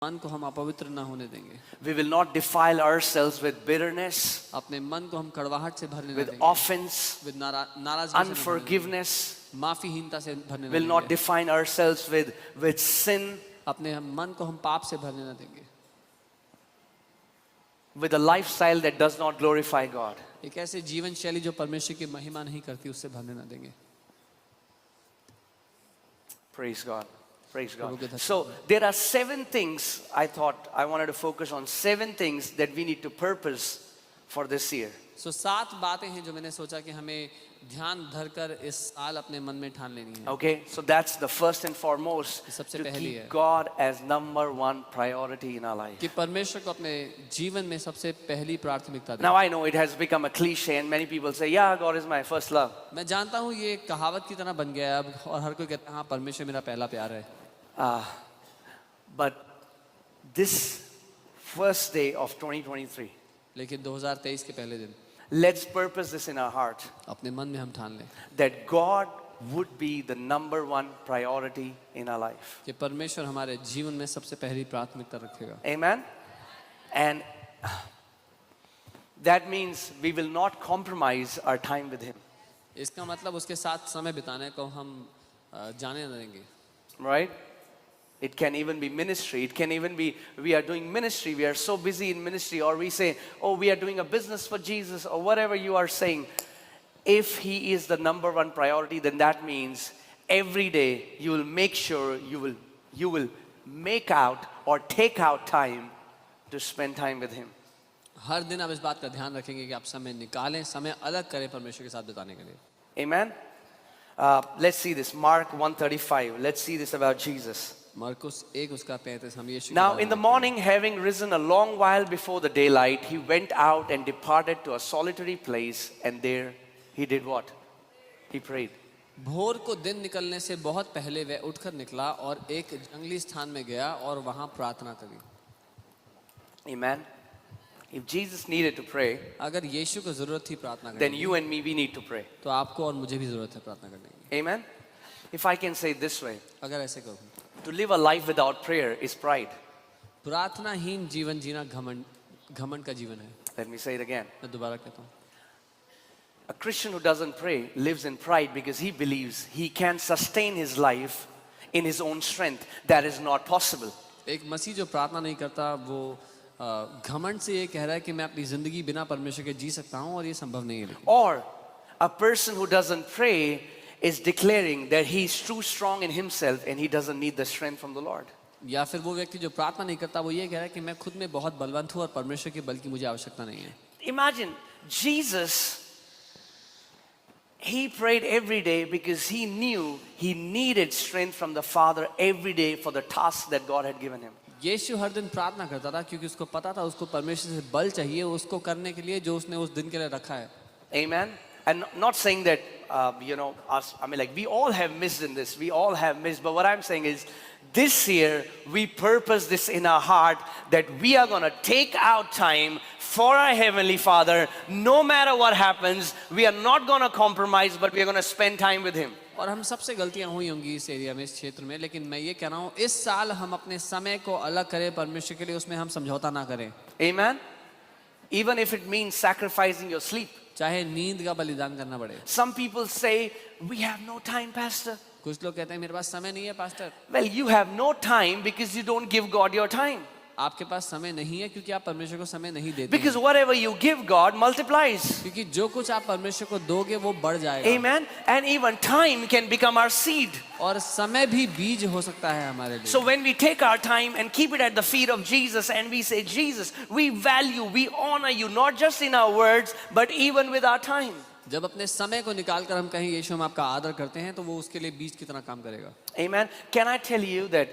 मन को हम अपवित्र ना होने देंगे। We will not defile ourselves with bitterness, अपने मन को हम कड़वाहट से भरने ना with देंगे, offense, with नाराजगी से ना भरने unforgiveness. देंगे, माफीहीनता से भरने ना Will not देंगे, define ourselves with sin, अपने हम मन को हम पाप से भरने ना देंगे, with a lifestyle that does not glorify God. एक ऐसे जीवन शैली जो परमेश्वर की महिमा नहीं करती उससे भरने ना देंगे। Praise God. Praise God. प्रभु के So there are 7 things I thought I wanted to focus on, 7 things that we need to purpose for this year. सो 7 बातें हैं जो मैंने सोचा कि हमें ध्यान धरकर इस साल अपने मन में ठान लेनी है। Okay, so that's the first and foremost, सबसे to पहली keep है God as number 1 priority in our life. कि परमेश्वर को अपने जीवन में सबसे पहली प्राथमिकता दें। Now I know it has become a cliche and many people say, yeah, God is my first love. मैं जानता हूँ ये कहावत की तरह बन गया है अब, और हर कोई कहता है हाँ परमेश्वर मेरा पहला प्यार है। But this first day of 2023, लेकिन 2023 के पहले दिन let's purpose this in our heart, अपने मन में हम ठान लें that God would be the number 1 priority in our life. कि परमेश्वर हमारे जीवन में सबसे पहली प्राथमिकता रखेगा। Amen. And that means we will not compromise our time with Him. इसका मतलब उसके साथ समय बिताने को हम जाने न देंगे। Right? It can even be ministry. It can even be we are doing ministry. We are so busy in ministry, or we say, oh, we are doing a business for Jesus, or whatever you are saying. If He is the number 1 priority, then that means every day you will make sure you will make out or take out time to spend time with Him. हर दिन आप इस बात का ध्यान रखेंगे कि आप समय निकालें, समय अलग करें परमेश्वर के साथ बिताने के लिए। Amen. Let's see this. Mark 1:35. Let's see this about Jesus. मरकुस 1 उसका 35 हम यीशु के Now बारे in में the morning, having risen a long while before the daylight, He went out and departed to a solitary place, and there He did what? He prayed. भोर को दिन निकलने से बहुत पहले वह उठकर निकला और एक जंगली स्थान में गया और वहां प्रार्थना करी। Amen. If Jesus needed to pray, अगर यीशु को जरूरत थी प्रार्थना करने then की, you and me, we need to pray. तो आपको और मुझे भी जरूरत है प्रार्थना करने की। Amen. If I can say it this way, अगर ऐसे कहूँ, to live a life without prayer is pride. प्रार्थनाहीन जीवन जीना घमंड का जीवन है। Let me say it again. मैं दोबारा कहता हूँ, A Christian who doesn't pray lives in pride because he believes he can sustain his life in his own strength. That is not possible. एक मसीह जो प्रार्थना नहीं करता वो घमंड से ये कह रहा है कि मैं अपनी जिंदगी बिना परमेश्वर के जी सकता हूँ, और ये संभव नहीं है। Or a person who doesn't pray is declaring that he is too strong in himself and he doesn't need the strength from the Lord. या फिर वो व्यक्ति जो प्रार्थना नहीं करता वो ये कह रहा है कि मैं खुद में बहुत बलवंत हूँ और परमेश्वर के बल की मुझे आवश्यकता नहीं है। Imagine Jesus, he prayed every day because he knew he needed strength from the Father every day for the task that God had given him. यीशु हर दिन प्रार्थना करता था क्योंकि उसको पता था उसको परमेश्वर से बल चाहिए उसको करने के लिए जो उसने उस दिन के लिए रखा है। Amen. And not saying that, us, I mean, like, we all have missed in this. We all have missed. But what I'm saying is, this year, we purpose this in our heart that we are going to take out time for our Heavenly Father. No matter what happens, we are not going to compromise, but we are going to spend time with Him. और हम सबसे गलतियां हुई होंगी इस area में, इस क्षेत्र में, लेकिन मैं ये कह रहा हूँ इस साल हम अपने समय को अलग करें परमेश्वर के लिए, उसमें हम समझौता ना करें। Amen. Even if it means sacrificing your sleep. चाहे नींद का बलिदान करना पड़े। Some people say, we have no time, Pastor. कुछ लोग कहते हैं मेरे पास समय नहीं है pastor. Well, you have no time because you don't give God your time. आपके पास समय नहीं है क्योंकि आप परमेश्वर को समय नहीं देते। Because whatever you give God multiplies. क्योंकि जो कुछ आप परमेश्वर को दोगे वो बढ़ जाएगा। Amen. And even time can become our seed. और समय भी बीज हो सकता है हमारे लिए। So when we take our time and keep it at the feet of Jesus and we say, Jesus, we value, we honor you, not just in our words, but even with our time. जब अपने समय को निकालकर हम कहें यीशु हम आपका आदर करते हैं तो वो उसके लिए बीज की तरह काम करेगा। Amen. Can I tell you that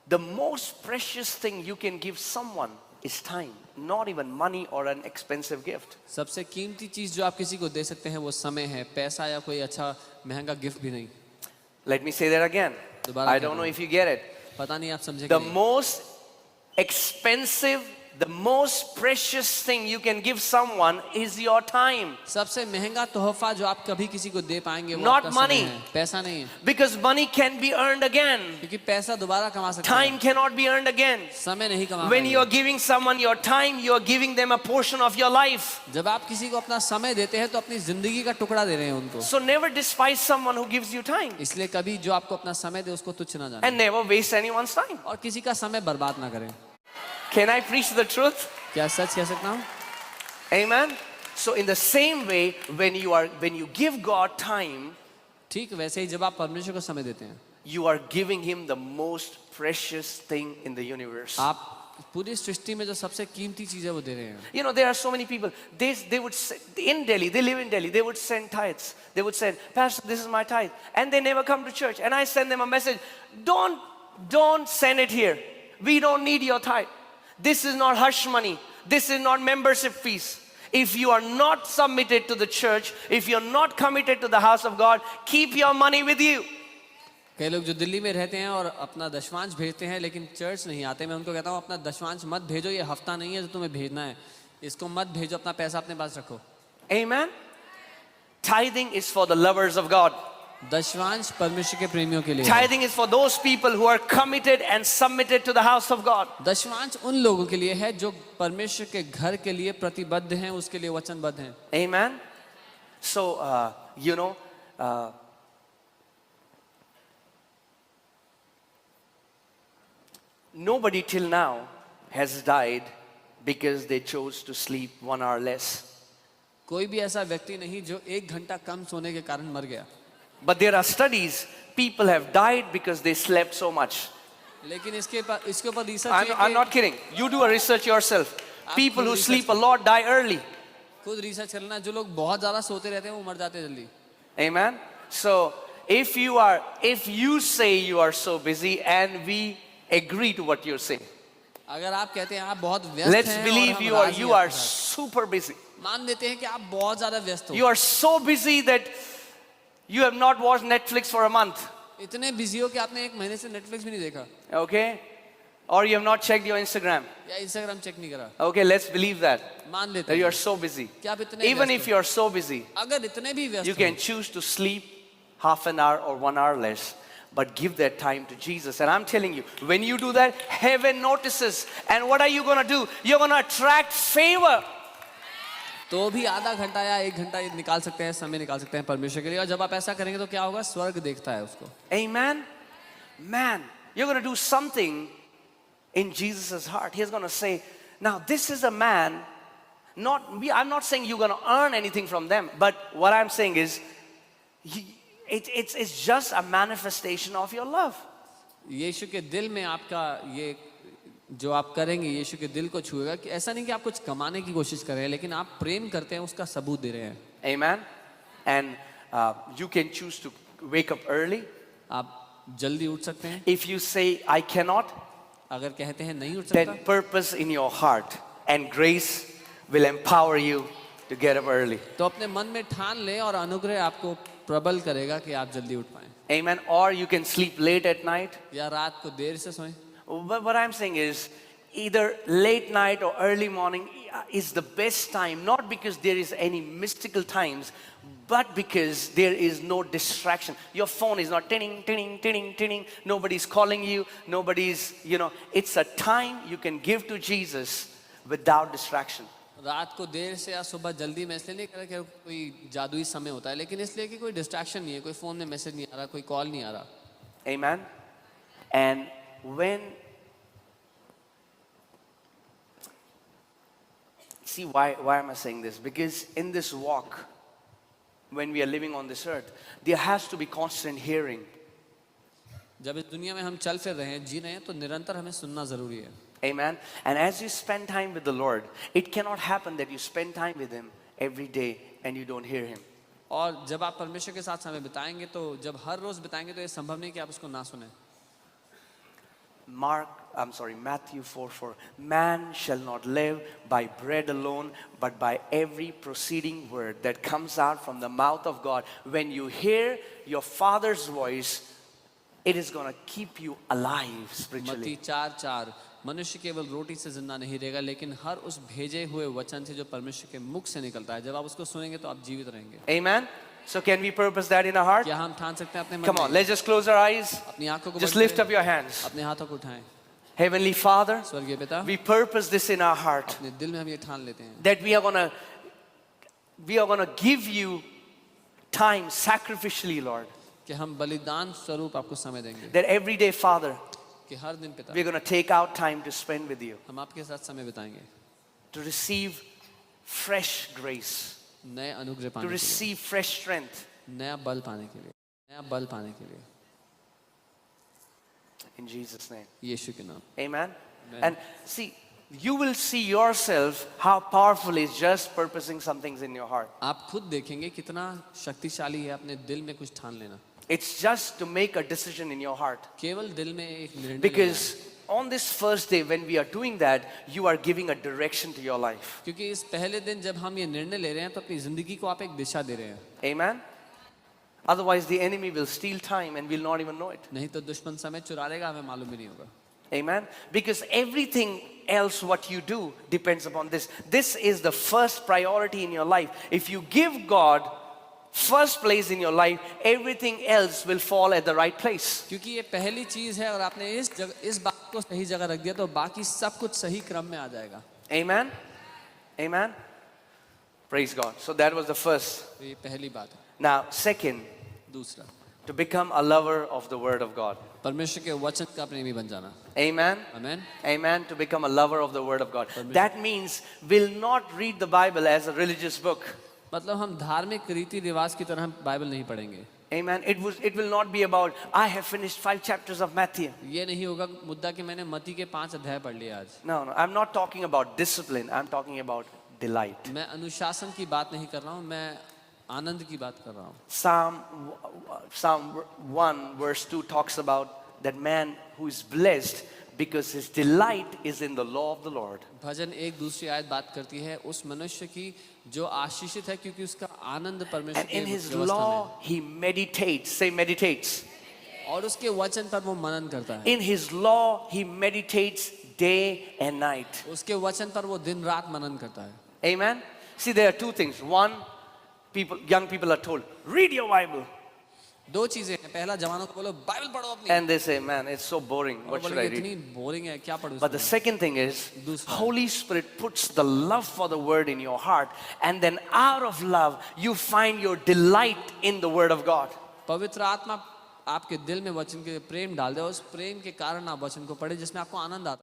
the most precious thing you can give someone is time, not even money or an expensive gift. सबसे कीमती चीज जो आप किसी को दे सकते हैं वो समय है, पैसा या कोई अच्छा महंगा गिफ्ट भी नहीं। Let me say that again. I don't know if you get it. पता नहीं आप समझे The कि नहीं। most expensive the most precious thing you can give someone is your time. सबसे महंगा तोहफा जो आप कभी किसी को दे पाएंगे वो Not आपका money. समय है, पैसा नहीं है, Because money can be earned again. क्योंकि पैसा दोबारा कमा सकते Time हैं, cannot be earned again. समय नहीं कमा When you are पाएंगे। giving someone your time, you are giving them a portion of your life. जब आप किसी को अपना समय देते हैं तो अपनी जिंदगी का टुकड़ा दे रहे हैं उनको, So never despise someone who gives you time. इसलिए कभी जो आपको अपना समय दे उसको तुच्छ ना जाने And never waste anyone's time. और किसी का समय बर्बाद ना करें। Can I preach the truth? क्या सच कह सकता हूँ? Amen. So in the same way, when you give God time, ठीक वैसे ही जब आप परमेश्वर को समय देते हैं, you are giving him the most precious thing in the universe. आप पूरी सृष्टि में जो सबसे कीमती चीज है वो दे रहे हैं। You know, there are so many people. They would say, in Delhi, they live in Delhi. They would send tithes. They would say, Pastor, this is my tithe, and they never come to church. And I send them a message. Don't send it here. We don't need your tithe. This is not hush money. This is not membership fees. If you are not submitted to the church, if you're not committed to the house of God, keep your money with you. कई लोग जो दिल्ली में रहते हैं और अपना दशवांश भेजते हैं लेकिन चर्च नहीं आते, मैं उनको कहता हूँ अपना दशवांश मत भेजो, ये हफ्ता नहीं है जो तुम्हें भेजना है, इसको मत भेजो, अपना पैसा अपने पास रखो। Amen. Tithing is for the lovers of God. दशवांश परमेश्वर के प्रेमियों के लिए है। Tithing is for those people who are committed and submitted to the house of God. दशवांश उन लोगों के लिए है जो परमेश्वर के घर के लिए प्रतिबद्ध हैं, उसके लिए वचनबद्ध हैं। Amen. So, nobody till now has died because they chose to sleep 1 hour less. कोई भी ऐसा व्यक्ति नहीं जो 1 घंटा कम सोने के कारण मर गया। But there are studies, people have died because they slept so much. लेकिन इसके ऊपर research I'm not kidding. You do a research yourself. People who research sleep a lot die early. खुद रिसर्च करना, जो लोग बहुत ज्यादा सोते रहते हैं वो मर जाते हैं जल्दी। Amen. So if you say you are so busy and we agree to what you're saying, अगर आप कहते हैं आप बहुत व्यस्त let's हैं believe और हम you are राजी you हैं are आपके साथ। super busy. मान लेते हैं कि आप बहुत ज्यादा व्यस्त हो, You are so busy that you have not watched Netflix for a month. इतने बिजी हो कि आपने 1 महीने से नेटफ्लिक्स भी नहीं देखा Okay? Or you have not checked your Instagram. या इंस्टाग्राम चेक नहीं करा। Okay, let's believe that. मान लेते That you हैं are so busy. कि आप इतने Even व्यस्त if हो। you are so busy, अगर इतने भी व्यस्त you can choose to sleep half an hour or 1 hour less, but give that time to Jesus. And I'm telling you, when you do that, heaven notices. And what are you going to do? You're going to attract favor. तो भी आधा घंटा या 1 घंटा निकाल सकते हैं, समय निकाल सकते हैं परमेश्वर के लिए, और जब आप ऐसा करेंगे तो क्या होगा, स्वर्ग देखता है उसको। Amen. Man, you're going to do something in Jesus' heart. He's going to say, now this is a man, I'm not saying you're going to earn anything from them, but what I'm saying is, it's just a manifestation of your love. यीशु के दिल में आपका ये जो आप करेंगे यीशु के दिल को छुएगा, कि ऐसा नहीं कि आप कुछ कमाने की कोशिश कर रहे हैं, लेकिन आप प्रेम करते हैं उसका सबूत दे रहे हैं। Amen. And you can choose to wake up early. आप जल्दी उठ सकते हैं। If you say, I cannot, अगर कहते हैं नहीं उठ then सकता, purpose in your heart and grace will empower you to get up early. तो अपने मन में ठान लें और अनुग्रह आपको प्रबल करेगा कि आप जल्दी उठ पाएं। Amen. Or you can sleep late at night. या रात को देर से सोएं। But what I'm saying is, either late night or early morning is the best time, not because there is any mystical times, but because there is no distraction. Your phone is not tinning, tinning, tinning, tinning. Nobody's calling you. Nobody's, it's a time you can give to Jesus without distraction. रात को देर से या सुबह जल्दी, मैं इसलिए नहीं कह रहा कि कोई जादुई समय होता है, लेकिन इसलिए कि कोई डिस्ट्रैक्शन नहीं है, कोई फोन में मैसेज नहीं आ रहा, कोई कॉल नहीं आ रहा। Amen. And see why am I saying this? Because in this walk, when we are living on this earth, there has to be constant hearing. जब इस दुनिया में हम चल फिर रहे हैं, जी रहे हैं, तो निरंतर हमें सुनना जरूरी है। Amen. And as you spend time with the Lord, it cannot happen that you spend time with Him every day and you don't hear Him. और जब आप परमेश्वर के साथ समय बिताएंगे, तो जब हर रोज बिताएंगे, तो ये संभव नहीं कि आप उसको ना सुने। Matthew 4:4. Man shall not live by bread alone, but by every proceeding word that comes out from the mouth of God. When you hear your Father's voice, It is going to keep you alive मत्ती spiritually. 4:4 मनुष्य केवल रोटी से जिंदा नहीं रहेगा लेकिन हर उस भेजे हुए वचन से जो परमेश्वर के मुख से निकलता है, जब आप उसको सुनेंगे तो आप जीवित रहेंगे। Amen. So can we purpose that in our heart? क्या हम ठान सकते हैं अपने मन Come में? on, let's just close our eyes. अपनी आंखों को Just बंद lift करें, up your hands. अपने हाथों को उठाएं। Heavenly Father, स्वर्गीय पिता, we purpose this in our heart अपने दिल में हम ये ठान लेते हैं that we are going to give you time sacrificially, Lord. कि हम बलिदान स्वरूप आपको समय देंगे, That every day, Father, कि हर दिन पिता we're going to take out time to spend with you, हम आपके साथ समय बिताएंगे, to receive fresh grace, नए अनुग्रह to पाने के लिए, receive fresh strength. नया बल पाने के लिए, नया बल पाने के लिए, In Jesus' name. यीशु के नाम। Amen. Amen. And see, you will see yourself how powerful is just purposing some things in your heart. आप खुद देखेंगे कितना शक्तिशाली है अपने दिल में कुछ ठान लेना, It's just to make a decision in your heart. केवल दिल में एक निर्णय लेना है। Because on this first day, when we are doing that, you are giving a direction to your life. क्योंकि इस पहले दिन जब हम ये निर्णय ले रहे हैं तो अपनी जिंदगी को आप एक दिशा दे रहे हैं, Amen. Otherwise, the enemy will steal time and we'll not even know it. नहीं तो दुश्मन समय चुरा लेगा, हमें मालूम भी नहीं होगा। Amen. Because everything else what you do depends upon this. This is the first priority in your life. If you give God first place in your life, everything else will fall at the right place. क्योंकि ये पहली चीज है और आपने इस बात को सही जगह रख दिया तो बाकी सब कुछ सही क्रम में आ जाएगा। Amen. Amen. Praise God. So that was the first. तो ये पहली बात है। Now, second, दूसरा, to become a lover of the Word of God. परमेश्वर के वचन का प्रेमी बन जाना। Amen. Amen. Amen. To become a lover of the Word of God. That means we'll not read the Bible as a religious book. मतलब हम धार्मिक रीति रिवाज की तरह बाइबल नहीं पढ़ेंगे। Amen. It will not be about, I have finished 5 chapters of Matthew. ये नहीं होगा मुद्दा कि मैंने मत्ती के 5 अध्याय पढ़ लिए आज। No, no. I'm not talking about discipline. I'm talking about delight. मैं अनुशासन की बात नहीं कर रहा हूँ, मैं आनंद की बात कर रहा हूँ। Psalm 1 verse 2 talks about that man who is blessed because his delight is in the law of the Lord. भजन एक दूसरी आयत बात करती है उस मनुष्य की जो आशीषित है क्योंकि उसका आनंद परमेश्वर And के in his व्यवस्था में law he meditates. Say meditates. है। और उसके वचन पर वो मनन करता है। In his law he meditates day and night. उसके वचन पर वो दिन रात मनन करता है। Amen. See, there are two things. One, young people are told, read your Bible. दो चीजें हैं, पहला जवानों को बोलो बाइबल पढ़ो अपनी, And they say, man, it's so boring. और What should बोलेंगे I read? इतनी बोरिंग है क्या पढ़ूं But the इसमें? second thing is, दूसरा। Holy Spirit puts the love for the word in your heart, and then out of love, you find your delight in the word of God. पवित्र आत्मा आपके दिल में वचन के प्रेम डाल दे और उस प्रेम के कारण आप वचन को पढ़े जिसमें आपको आनंद आता है।